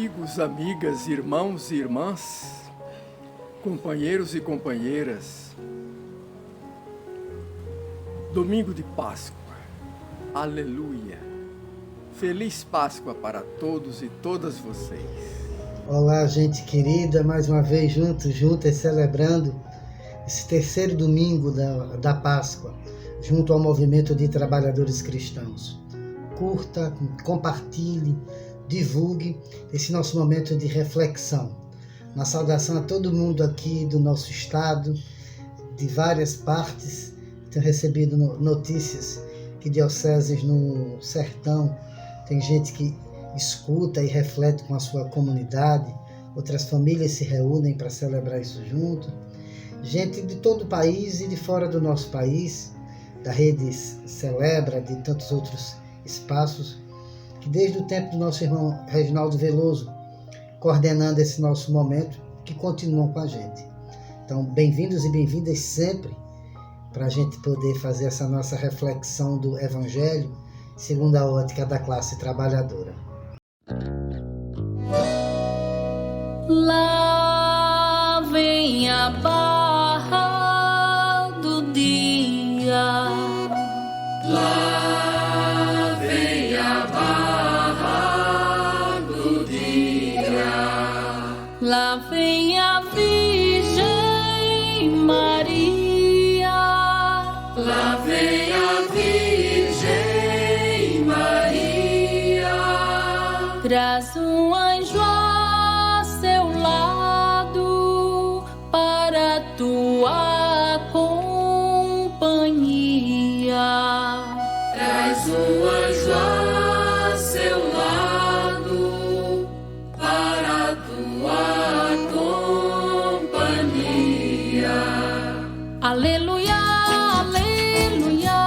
Amigos, amigas, irmãos e irmãs, companheiros e companheiras, domingo de Páscoa, aleluia, feliz Páscoa para todos e todas vocês. Olá, gente querida, mais uma vez juntas celebrando esse terceiro domingo da Páscoa, junto ao movimento de trabalhadores cristãos. Curta, compartilhe, divulgue esse nosso momento de reflexão. Uma saudação a todo mundo aqui do nosso estado, de várias partes. Tenho recebido notícias que dioceses no sertão tem gente que escuta e reflete com a sua comunidade, outras famílias se reúnem para celebrar isso junto. Gente de todo o país e de fora do nosso país, da rede Celebra, de tantos outros espaços, que desde o tempo do nosso irmão Reginaldo Veloso, coordenando esse nosso momento, que continuam com a gente. Então, bem-vindos e bem-vindas sempre, para a gente poder fazer essa nossa reflexão do Evangelho, segundo a ótica da classe trabalhadora. Lá vem a barra do dia. Lá vem a barra do dia. Lá vem a Virgem Maria. Lá vem a Virgem Maria. Traz um anjo a seu lado para tua companhia. Traz um anjo a seu lado para tua companhia. Aleluia, aleluia,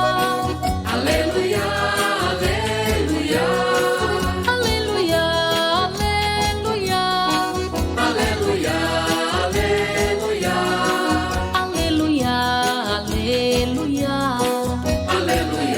Aleluia, aleluia, aleluia, aleluia, aleluia, aleluia, aleluia, aleluia. aleluia,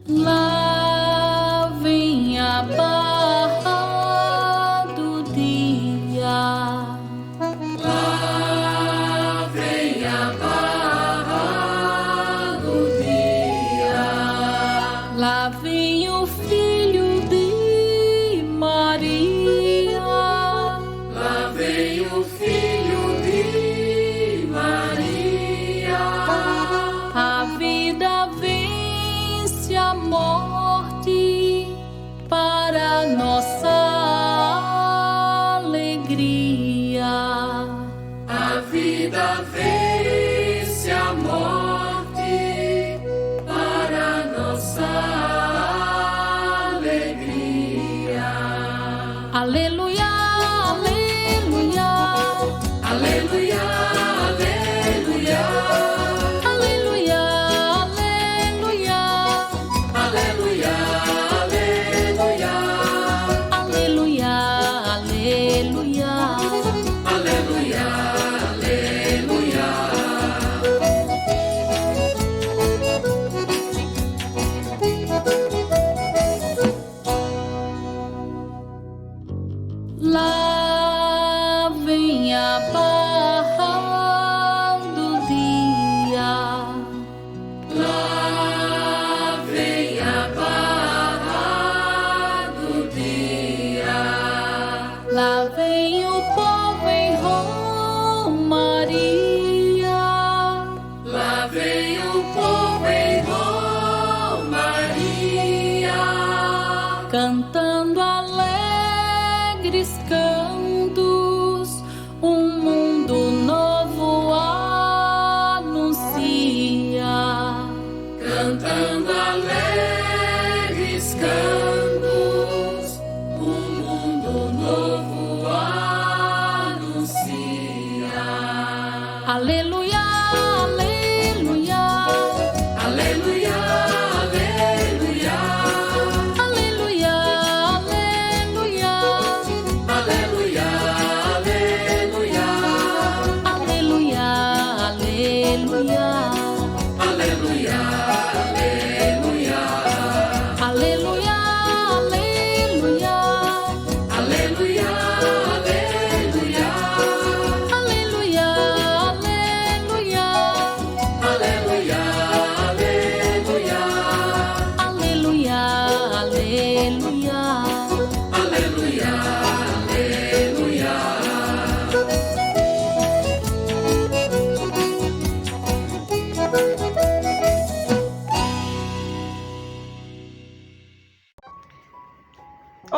Lá vem a barra do dia. Lá vem a barra do dia. Lá vem o filho de Maria. Lá vem o filho de Maria. A vida vence a morte para nossa alegria. A vida vence a morte para nossa alegria. Aleluia, aleluia, Aleluia, aleluia, aleluia, aleluia, aleluia, aleluia, aleluia, aleluia. aleluia, Lá vem a barra do dia. Lá vem a barra do dia. Lá vem o povo em romaria, Lá vem o povo em romaria, cantando alegres cantos, um mundo novo anuncia. cantando alegres cantos, um mundo novo anuncia. Aleluia, aleluia, Aleluia, aleluia, aleluia, aleluia, aleluia, aleluia,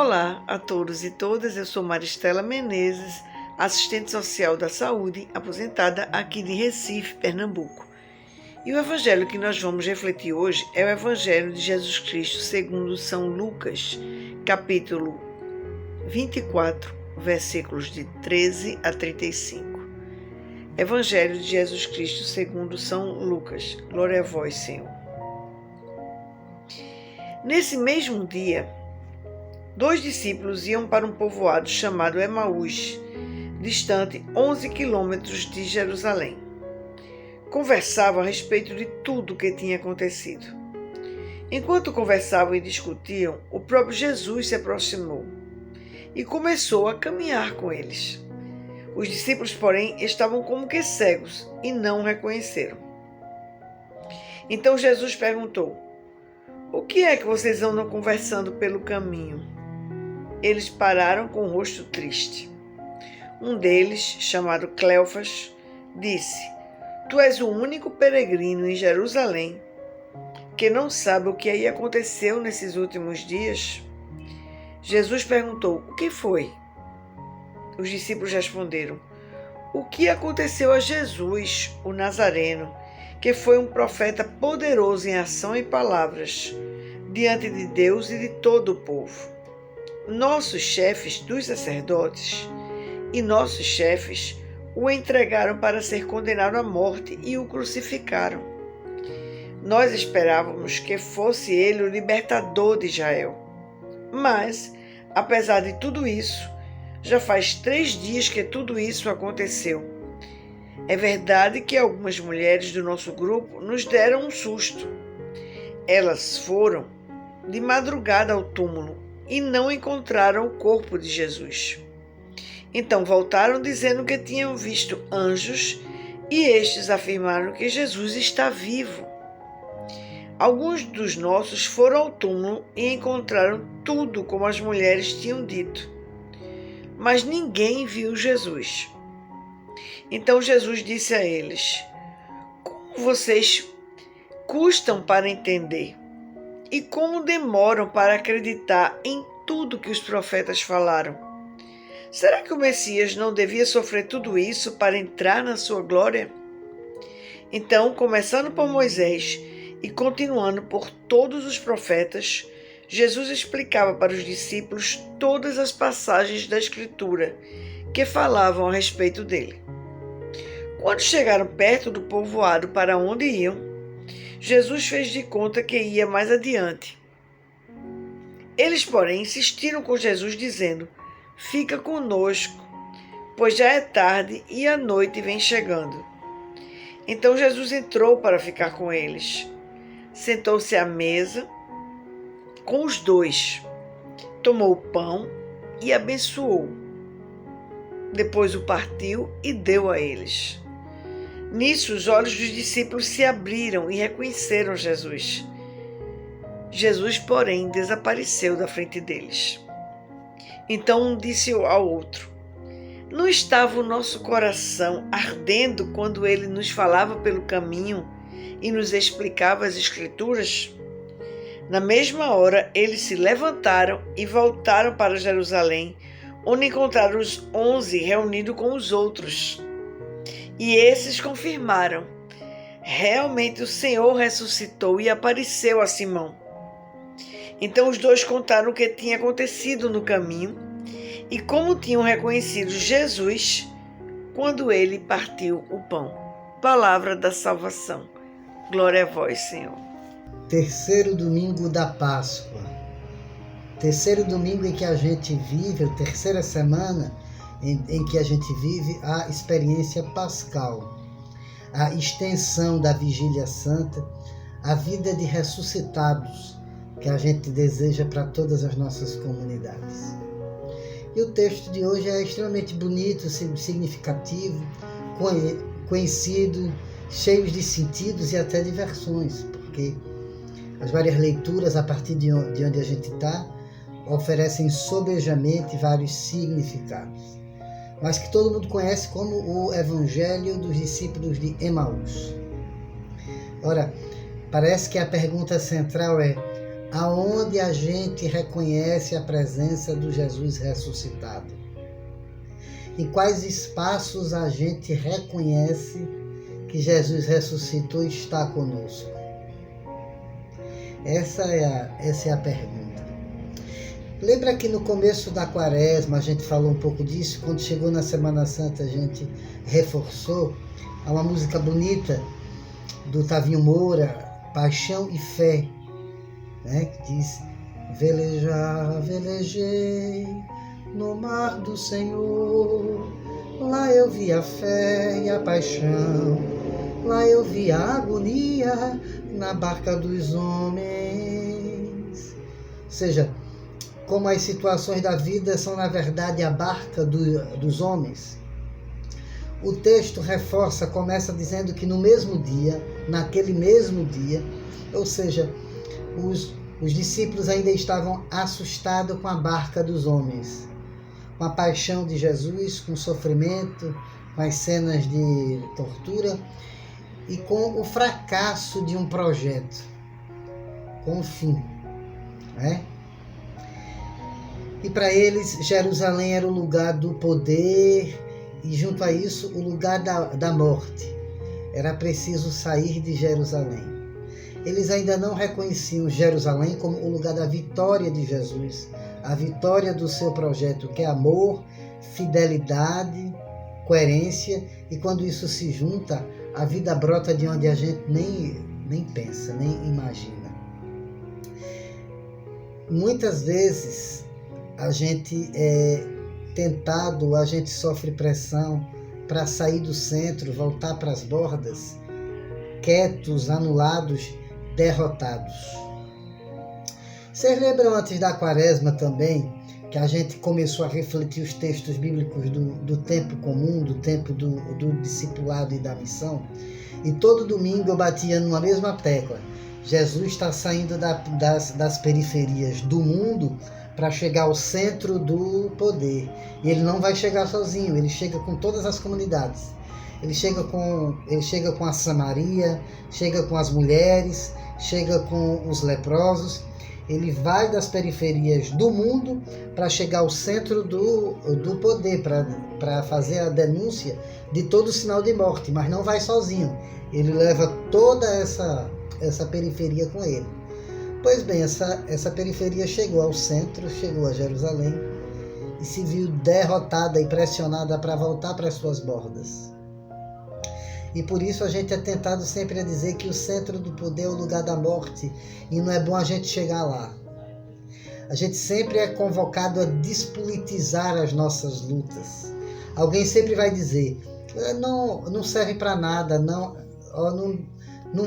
Olá a todos e todas, eu sou Maristela Menezes, assistente social da saúde, aposentada aqui de Recife, Pernambuco. E o evangelho que nós vamos refletir hoje é o evangelho de Jesus Cristo segundo São Lucas, capítulo 24, versículos de 13 a 35. Evangelho de Jesus Cristo segundo São Lucas. Glória a vós, Senhor. Nesse mesmo dia, 2 discípulos iam para um povoado chamado Emaús, distante 11 quilômetros de Jerusalém. Conversavam a respeito de tudo o que tinha acontecido. Enquanto conversavam e discutiam, o próprio Jesus se aproximou e começou a caminhar com eles. Os discípulos, porém, estavam como que cegos e não o reconheceram. Então Jesus perguntou: "O que é que vocês andam conversando pelo caminho?" Eles pararam com o rosto triste. Um deles, chamado Cleofas, disse: "Tu és o único peregrino em Jerusalém que não sabe o que aí aconteceu nesses últimos dias?" Jesus perguntou: "O que foi?" Os discípulos responderam: "O que aconteceu a Jesus, o Nazareno, que foi um profeta poderoso em ação e palavras, diante de Deus e de todo o povo. Nossos chefes dos sacerdotes e nossos chefes o entregaram para ser condenado à morte e o crucificaram. Nós esperávamos que fosse ele o libertador de Israel. Mas, apesar de tudo isso, já faz 3 dias que tudo isso aconteceu. É verdade que algumas mulheres do nosso grupo nos deram um susto. Elas foram de madrugada ao túmulo e não encontraram o corpo de Jesus. Então voltaram dizendo que tinham visto anjos e estes afirmaram que Jesus está vivo. Alguns dos nossos foram ao túmulo e encontraram tudo como as mulheres tinham dito, mas ninguém viu Jesus." Então Jesus disse a eles: "Como vocês custam para entender? E como demoram para acreditar em tudo que os profetas falaram? Será que o Messias não devia sofrer tudo isso para entrar na sua glória?" Então, começando por Moisés e continuando por todos os profetas, Jesus explicava para os discípulos todas as passagens da Escritura que falavam a respeito dele. Quando chegaram perto do povoado para onde iam, Jesus fez de conta que ia mais adiante. Eles, porém, insistiram com Jesus, dizendo: "Fica conosco, pois já é tarde e a noite vem chegando." Então Jesus entrou para ficar com eles. Sentou-se à mesa com os 2, tomou o pão e abençoou. Depois o partiu e deu a eles. Nisso, os olhos dos discípulos se abriram e reconheceram Jesus. Jesus, porém, desapareceu da frente deles. Então um disse ao outro: "Não estava o nosso coração ardendo quando ele nos falava pelo caminho e nos explicava as Escrituras?" Na mesma hora, eles se levantaram e voltaram para Jerusalém, onde encontraram os 11 reunidos com os outros. E esses confirmaram: "Realmente o Senhor ressuscitou e apareceu a Simão." Então os 2 contaram o que tinha acontecido no caminho e como tinham reconhecido Jesus quando ele partiu o pão. Palavra da salvação. Glória a vós, Senhor. Terceiro domingo da Páscoa. Terceiro domingo em que a gente vive, a terceira semana em que a gente vive a experiência pascal, a extensão da Vigília Santa, a vida de ressuscitados que a gente deseja para todas as nossas comunidades. E o texto de hoje é extremamente bonito, significativo, conhecido, cheio de sentidos e até de versões, porque as várias leituras a partir de onde a gente está oferecem sobejamente vários significados, mas que todo mundo conhece como o Evangelho dos discípulos de Emaús. Ora, parece que a pergunta central é: aonde a gente reconhece a presença do Jesus ressuscitado? Em quais espaços a gente reconhece que Jesus ressuscitou e está conosco? Essa é a pergunta. Lembra que no começo da Quaresma a gente falou um pouco disso? Quando chegou na Semana Santa a gente reforçou. Há uma música bonita do Tavinho Moura, Paixão e Fé, né? Que diz: velejar, velejei no mar do Senhor, lá eu vi a fé e a paixão, lá eu vi a agonia na barca dos homens. Ou seja, como as situações da vida são, na verdade, a barca dos homens. O texto reforça, começa dizendo que no mesmo dia, naquele mesmo dia, ou seja, os discípulos ainda estavam assustados com a barca dos homens, com a paixão de Jesus, com o sofrimento, com as cenas de tortura e com o fracasso de um projeto, com o fim, né? E para eles, Jerusalém era o lugar do poder e, junto a isso, o lugar da morte. Era preciso sair de Jerusalém. Eles ainda não reconheciam Jerusalém como o lugar da vitória de Jesus, a vitória do seu projeto, que é amor, fidelidade, coerência, e quando isso se junta, a vida brota de onde a gente nem pensa, nem imagina. Muitas vezes a gente é tentado, a gente sofre pressão para sair do centro, voltar para as bordas, quietos, anulados, derrotados. Vocês lembram antes da Quaresma também que a gente começou a refletir os textos bíblicos do tempo comum, do tempo do discipulado e da missão? E todo domingo eu batia numa mesma tecla. Jesus está saindo das periferias do mundo para chegar ao centro do poder. E ele não vai chegar sozinho, ele chega com todas as comunidades. Ele chega com a Samaria, chega com as mulheres, chega com os leprosos. Ele vai das periferias do mundo para chegar ao centro do poder, para fazer a denúncia de todo sinal de morte, mas não vai sozinho. Ele leva toda essa periferia com ele. Pois bem, essa periferia chegou ao centro, chegou a Jerusalém e se viu derrotada e pressionada para voltar para as suas bordas. E por isso a gente é tentado sempre a dizer que o centro do poder é o lugar da morte e não é bom a gente chegar lá. A gente sempre é convocado a despolitizar as nossas lutas. Alguém sempre vai dizer, não serve para nada, não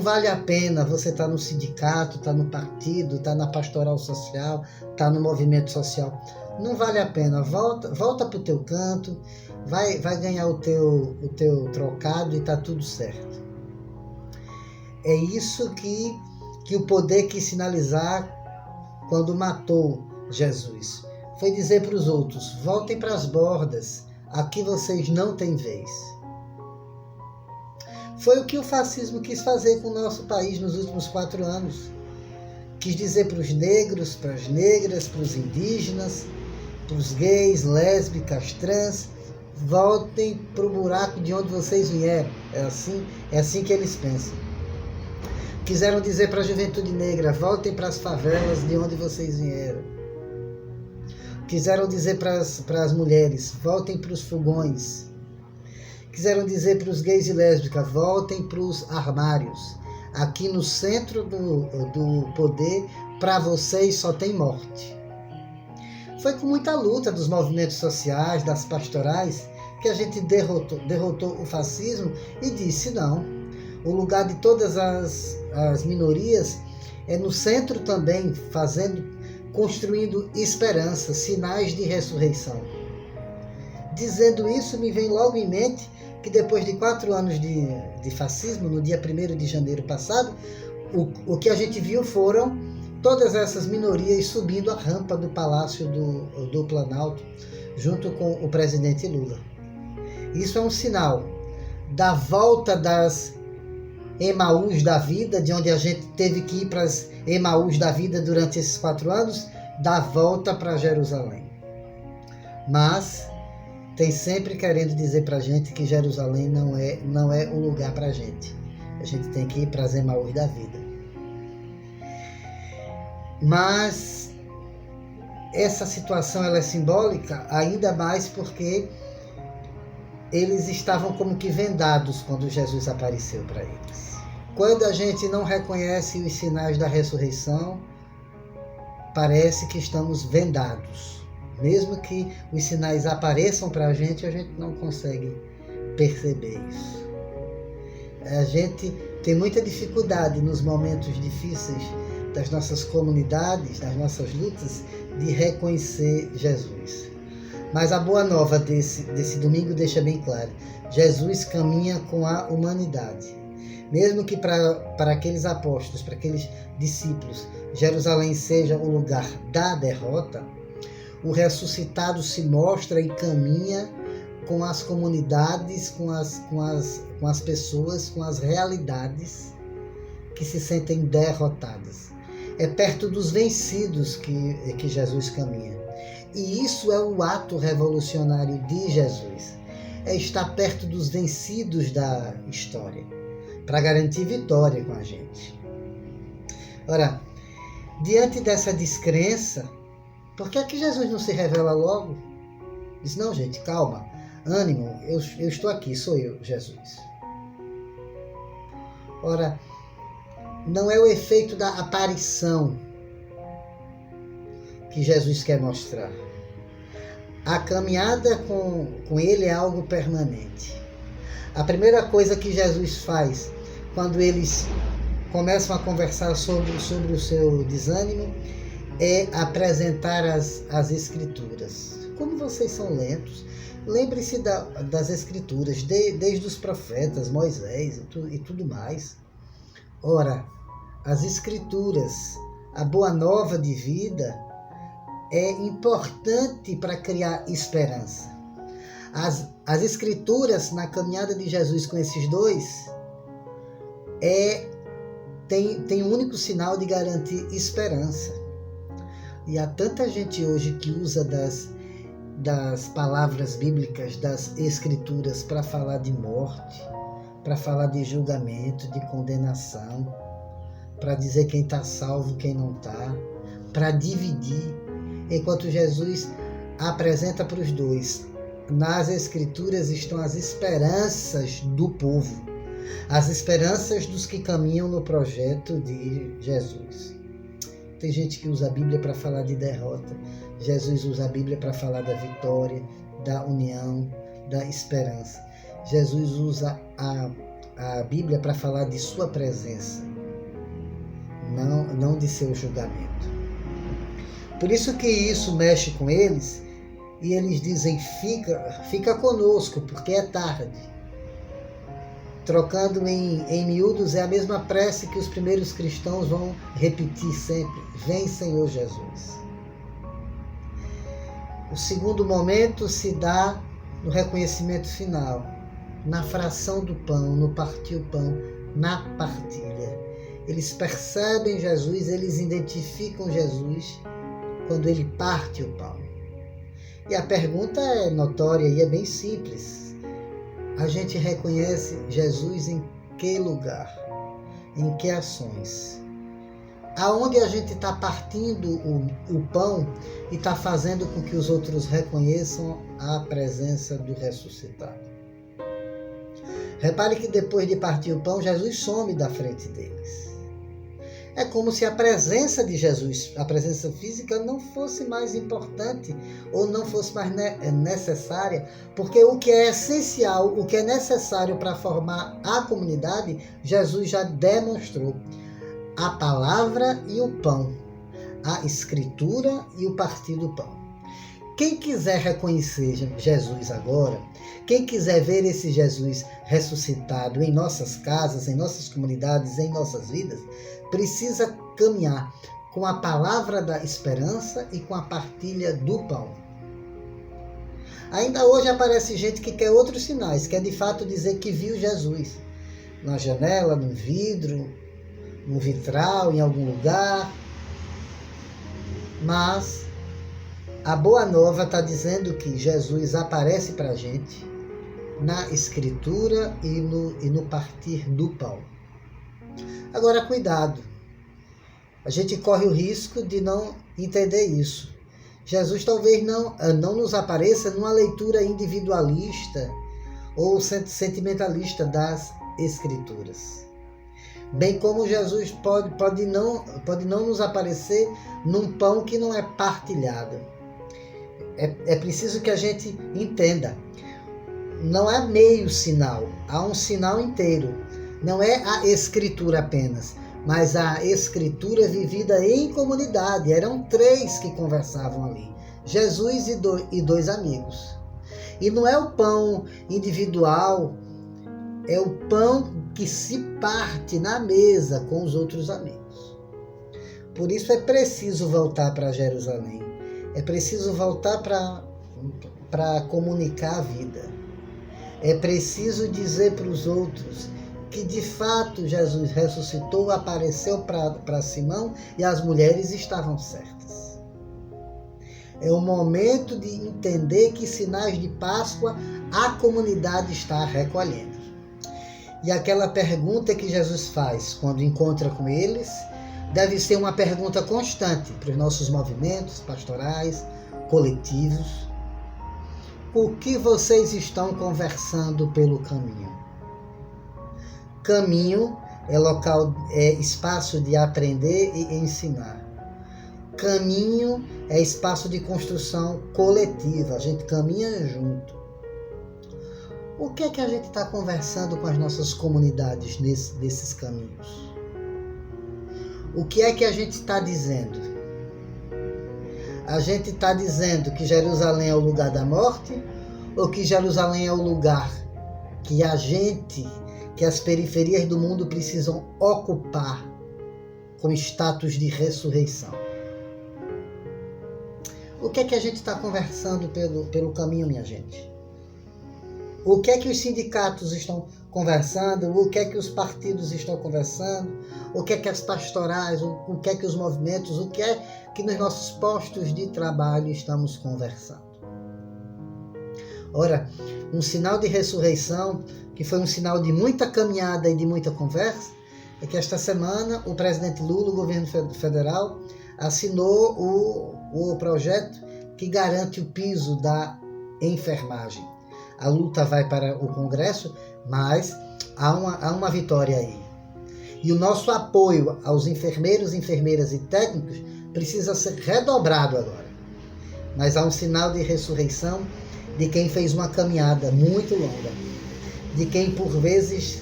vale a pena você estar no sindicato, estar no partido, estar na pastoral social, estar no movimento social. Não vale a pena, volta para o teu canto, vai ganhar o teu trocado e está tudo certo. É isso que o poder quis sinalizar quando matou Jesus. Foi dizer para os outros, voltem para as bordas, aqui vocês não têm vez. Foi o que o fascismo quis fazer com o nosso país nos últimos 4 anos. Quis dizer para os negros, para as negras, para os indígenas, para os gays, lésbicas, trans, voltem para o buraco de onde vocês vieram. É assim que eles pensam. Quiseram dizer para a juventude negra, voltem para as favelas de onde vocês vieram. Quiseram dizer para as mulheres, voltem para os fogões. Quiseram dizer para os gays e lésbicas, voltem para os armários. Aqui no centro do poder, para vocês só tem morte. Foi com muita luta dos movimentos sociais, das pastorais, que a gente derrotou o fascismo e disse, não, o lugar de todas as minorias é no centro também, construindo esperança, sinais de ressurreição. Dizendo isso, me vem logo em mente que depois de 4 anos de fascismo, no dia 1º de janeiro passado, o que a gente viu foram todas essas minorias subindo a rampa do Palácio do Planalto, junto com o presidente Lula. Isso é um sinal da volta das Emaús da vida, de onde a gente teve que ir para as Emaús da vida durante esses 4 anos, da volta para Jerusalém. Mas tem sempre querendo dizer para a gente que Jerusalém não é o lugar para a gente. A gente tem que ir para as Emaús da vida. Mas essa situação ela é simbólica ainda mais porque eles estavam como que vendados quando Jesus apareceu para eles. Quando a gente não reconhece os sinais da ressurreição, parece que estamos vendados. Mesmo que os sinais apareçam para a gente não consegue perceber isso. A gente tem muita dificuldade nos momentos difíceis das nossas comunidades, das nossas lutas, de reconhecer Jesus. Mas a boa nova desse domingo deixa bem claro: Jesus caminha com a humanidade. Mesmo que para aqueles apóstolos, para aqueles discípulos, Jerusalém seja o lugar da derrota, o ressuscitado se mostra e caminha com as comunidades, com as pessoas, com as realidades que se sentem derrotadas. É perto dos vencidos que Jesus caminha. E isso é o ato revolucionário de Jesus. É estar perto dos vencidos da história, para garantir vitória com a gente. Ora, diante dessa descrença, por que é que Jesus não se revela logo? Diz: não, gente, calma, ânimo, eu estou aqui, sou eu, Jesus. Ora, não é o efeito da aparição que Jesus quer mostrar. A caminhada com ele é algo permanente. A primeira coisa que Jesus faz quando eles começam a conversar sobre o seu desânimo é apresentar as Escrituras. Como vocês são lentos, lembre-se das Escrituras, desde os profetas, Moisés e tudo mais. Ora, as Escrituras, a boa nova de vida, é importante para criar esperança. As Escrituras, na caminhada de Jesus com esses dois, tem um único sinal de garantir esperança. E há tanta gente hoje que usa das palavras bíblicas, das Escrituras, para falar de morte, para falar de julgamento, de condenação, para dizer quem está salvo, quem não está, para dividir, enquanto Jesus apresenta para os dois: nas Escrituras estão as esperanças do povo, as esperanças dos que caminham no projeto de Jesus. Tem gente que usa a Bíblia para falar de derrota. Jesus usa a Bíblia para falar da vitória, da união, da esperança. Jesus usa a Bíblia para falar de sua presença, não de seu julgamento. Por isso que isso mexe com eles, e eles dizem: fica conosco, porque é tarde. Trocando em miúdos, é a mesma prece que os primeiros cristãos vão repetir sempre: vem, Senhor Jesus. O segundo momento se dá no reconhecimento final, na fração do pão, no partir o pão, na partilha. Eles percebem Jesus, eles identificam Jesus quando ele parte o pão. E a pergunta é notória e é bem simples. A gente reconhece Jesus em que lugar? Em que ações? Aonde a gente está partindo o pão e está fazendo com que os outros reconheçam a presença do ressuscitado? Repare que depois de partir o pão, Jesus some da frente deles. É como se a presença de Jesus, a presença física, não fosse mais importante ou não fosse mais necessária, porque o que é essencial, o que é necessário para formar a comunidade, Jesus já demonstrou: a palavra e o pão, a Escritura e o partir do pão. Quem quiser reconhecer Jesus agora, quem quiser ver esse Jesus ressuscitado em nossas casas, em nossas comunidades, em nossas vidas, precisa caminhar com a palavra da esperança e com a partilha do pão. Ainda hoje aparece gente que quer outros sinais, quer de fato dizer que viu Jesus. na janela, no vidro, no vitral, em algum lugar. Mas a boa nova está dizendo que Jesus aparece para a gente na Escritura e no partir do pão. Agora, cuidado. A gente corre o risco de não entender isso. Jesus talvez não nos apareça numa leitura individualista ou sentimentalista das Escrituras. Bem como Jesus pode não nos aparecer num pão que não é partilhado. É preciso que a gente entenda. Não é meio sinal, há um sinal inteiro. Não é a Escritura apenas, mas a Escritura vivida em comunidade. Eram 3 que conversavam ali, Jesus e dois amigos. E não é o pão individual, é o pão que se parte na mesa com os outros amigos. Por isso é preciso voltar para Jerusalém. É preciso voltar para comunicar a vida. É preciso dizer para os outros que de fato Jesus ressuscitou, apareceu para Simão e as mulheres estavam certas. É o momento de entender que sinais de Páscoa a comunidade está recolhendo. E aquela pergunta que Jesus faz quando encontra com eles deve ser uma pergunta constante para os nossos movimentos pastorais, coletivos. O que vocês estão conversando pelo caminho? Caminho é espaço de aprender e ensinar. Caminho é espaço de construção coletiva. A gente caminha junto. O que é que a gente está conversando com as nossas comunidades nesses caminhos? O que é que a gente está dizendo? A gente está dizendo que Jerusalém é o lugar da morte ou que Jerusalém é o lugar que as periferias do mundo precisam ocupar com status de ressurreição? O que é que a gente está conversando pelo caminho, minha gente? O que é que os sindicatos estão conversando? O que é que os partidos estão conversando? O que é que as pastorais, o que é que os movimentos, o que é que nos nossos postos de trabalho estamos conversando? Ora, um sinal de ressurreição, que foi um sinal de muita caminhada e de muita conversa, é que esta semana o presidente Lula, o governo federal, assinou o projeto que garante o piso da enfermagem. A luta vai para o Congresso, mas há uma vitória aí. E o nosso apoio aos enfermeiros, enfermeiras e técnicos precisa ser redobrado agora. Mas há um sinal de ressurreição de quem fez uma caminhada muito longa, de quem por vezes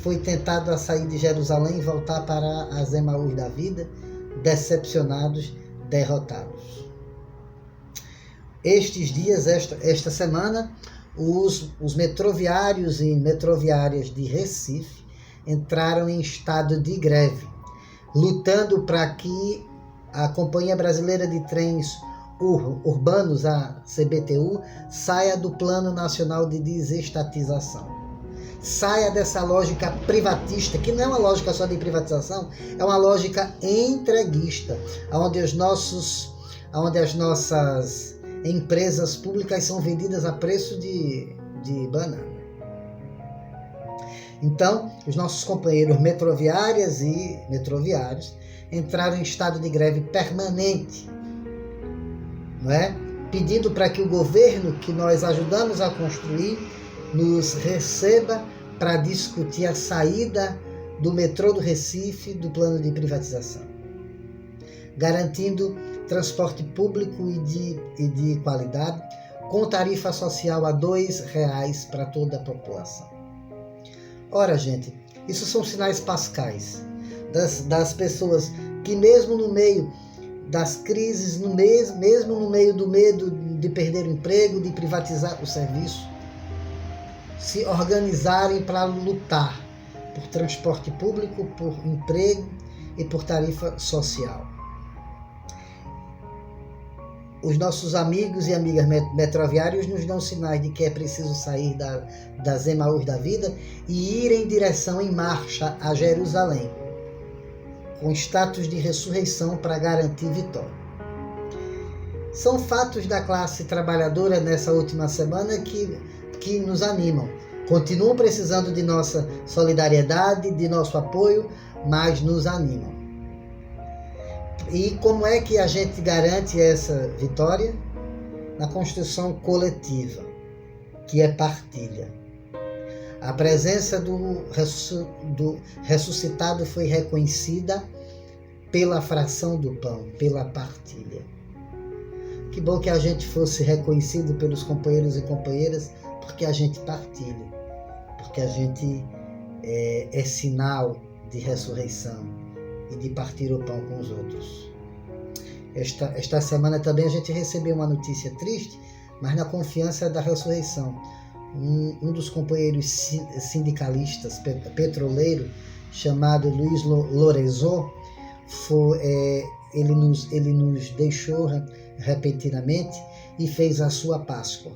foi tentado a sair de Jerusalém e voltar para as Emaús da vida, decepcionados, derrotados. Estes dias, esta semana, os metroviários e metroviárias de Recife entraram em estado de greve, lutando para que a Companhia Brasileira de Trens Urbanos, a CBTU, saia do Plano Nacional de Desestatização. Saia dessa lógica privatista, que não é uma lógica só de privatização, é uma lógica entreguista, onde as nossas empresas públicas são vendidas a preço de banana. Então, os nossos companheiros metroviárias e metroviários entraram em estado de greve permanente, não é? Pedindo para que o governo que nós ajudamos a construir nos receba para discutir a saída do metrô do Recife do plano de privatização, garantindo transporte público e de qualidade, com tarifa social a R$2 para toda a população. Ora, gente, isso são sinais pascais das pessoas que mesmo no meio das crises, mesmo no meio do medo de perder o emprego, de privatizar o serviço, se organizarem para lutar por transporte público, por emprego e por tarifa social. os nossos amigos e amigas metroviários nos dão sinais de que é preciso sair das Emaús da vida e ir em direção em marcha a Jerusalém, com status de ressurreição para garantir vitória. São fatos da classe trabalhadora nessa última semana que nos animam. Continuam precisando de nossa solidariedade, de nosso apoio, mas nos animam. E como é que a gente garante essa vitória? Na construção coletiva, que é partilha. A presença do ressuscitado foi reconhecida pela fração do pão, pela partilha. Que bom que a gente fosse reconhecido pelos companheiros e companheiras, porque a gente partilha, porque a gente é sinal de ressurreição e de partir o pão com os outros. Esta semana também a gente recebeu uma notícia triste, mas na confiança da ressurreição. Um dos companheiros sindicalistas, petroleiro, chamado Luiz Lorenzo, ele nos deixou repentinamente e fez a sua Páscoa.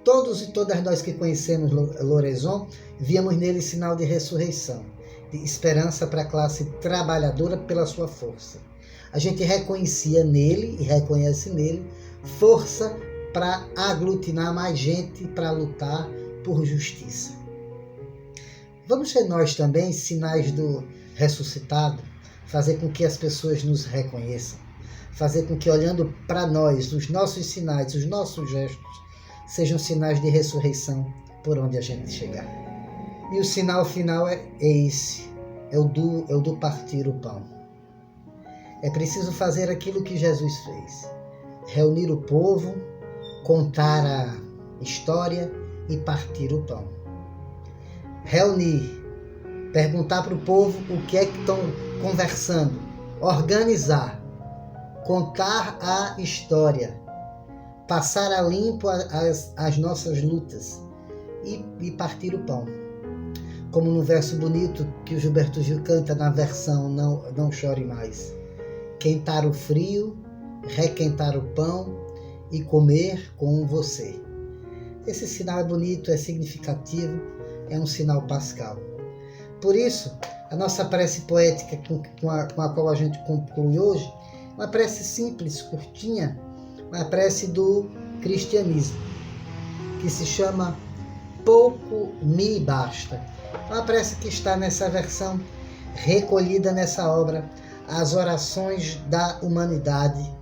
Todos e todas nós que conhecemos Lorenzo, víamos nele sinal de ressurreição, de esperança para a classe trabalhadora pela sua força. A gente reconhecia nele e reconhece nele força para aglutinar mais gente para lutar por justiça. Vamos ser nós também sinais do ressuscitado, fazer com que as pessoas nos reconheçam, fazer com que, olhando para nós, os nossos sinais, os nossos gestos, sejam sinais de ressurreição por onde a gente chegar. E o sinal final é esse, é o do partir o pão. É preciso fazer aquilo que Jesus fez, reunir o povo, contar a história e partir o pão. Reunir, perguntar para o povo o que é que estão conversando, organizar, contar a história, passar a limpo as nossas lutas e partir o pão. Como no verso bonito que o Gilberto Gil canta na versão Não Chore Mais. Quentar o frio, requentar o pão e comer com você. Esse sinal é bonito, é significativo, é um sinal pascal. Por isso, a nossa prece poética com a qual a gente conclui hoje, uma prece simples, curtinha, uma prece do cristianismo, que se chama Pouco Me Basta. Uma prece que está nessa versão, recolhida nessa obra, as orações da humanidade,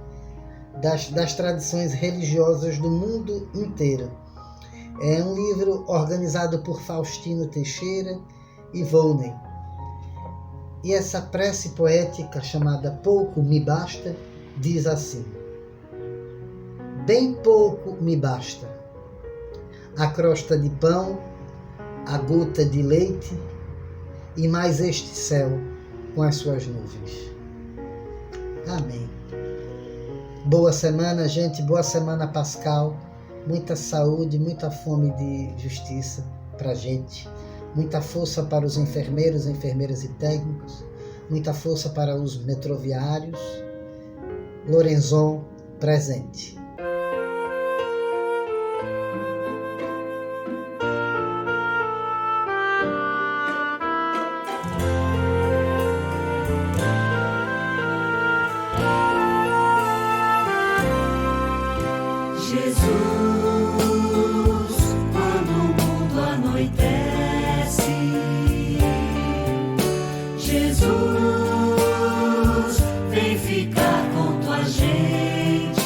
das tradições religiosas do mundo inteiro. É um livro organizado por Faustino Teixeira e Volney. E essa prece poética, chamada Pouco Me Basta, diz assim: bem pouco me basta a crosta de pão, a gota de leite e mais este céu com as suas nuvens. Amém. Boa semana, gente, boa semana pascal, muita saúde, muita fome de justiça pra gente, muita força para os enfermeiros, enfermeiras e técnicos, muita força para os metroviários. Lorenzo presente. Jesus, vem ficar com tua gente.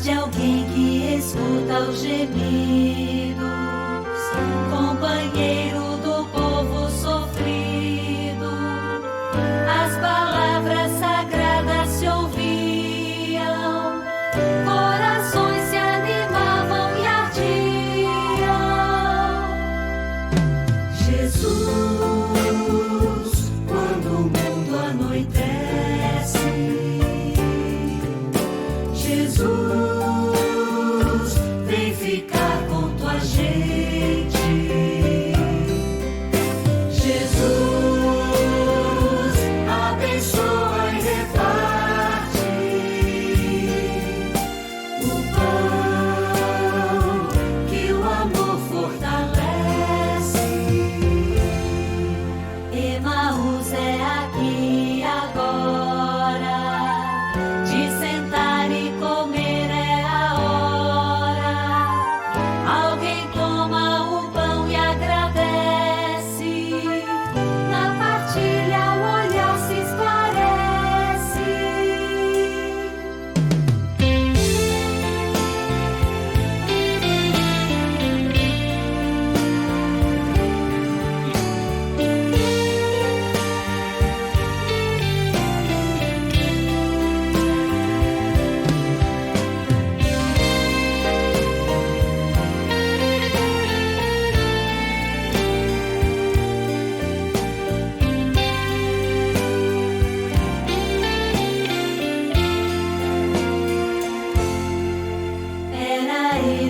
voz de alguém que escuta os gemidos, companheiro do povo sofrido. As palavras sagradas se ouviam, corações se animavam e ardiam. Jesus, quando o mundo anoitece, Jesus, vem ficar com tua gente. Jesus, abençoa e reparte o pão que o amor fortalece. Emaús é aqui agora, de sentar e comer é a hora. Alguém toma o pão e agradece, na partilha o olhar se esclarece.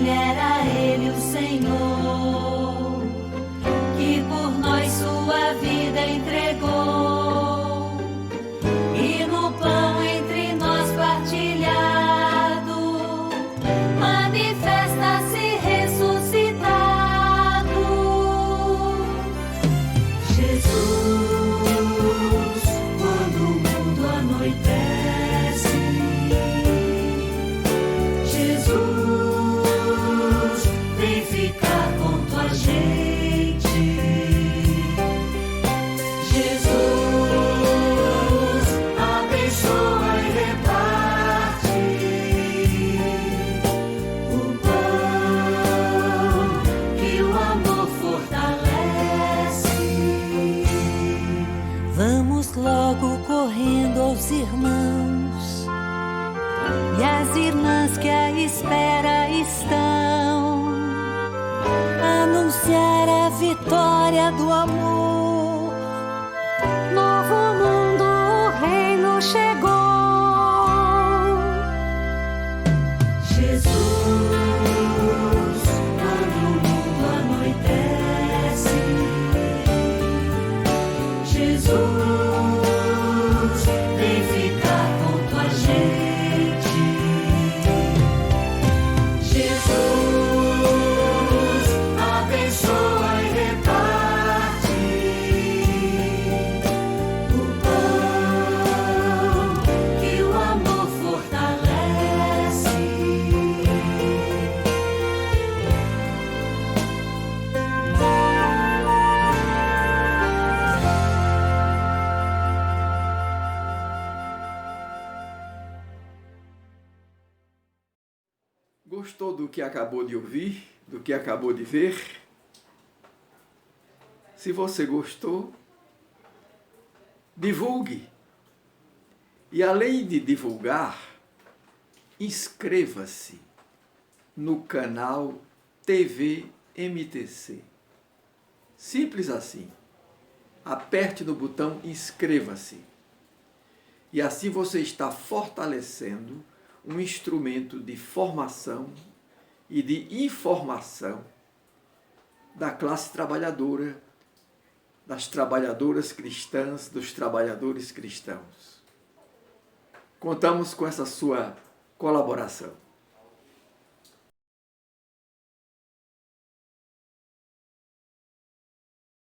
Era ele o Senhor, que por nós sua vida entregou. E no pão entre nós partilhado, manifesta-se ressuscitado. Jesus, quando o mundo anoitece, Jesus, vem ficar com tua gente. Jesus, abençoa e reparte o pão que o amor fortalece. Vamos logo correndo aos irmãos e as irmãs que à espera estão, anunciar a vitória do amor. Novo mundo, o reino chegou. Jesus, quando o mundo anoitece, Jesus, vem ficar com tua gente. Jesus, abençoa e reparte o pão que o amor fortalece. Gostou do que acabou de ouvir, do que acabou de ver? Se você gostou, divulgue. E além de divulgar, inscreva-se no canal TV MTC. Simples assim. Aperte no botão inscreva-se. E assim você está fortalecendo um instrumento de formação e de informação da classe trabalhadora, das trabalhadoras cristãs, dos trabalhadores cristãos. Contamos com essa sua colaboração.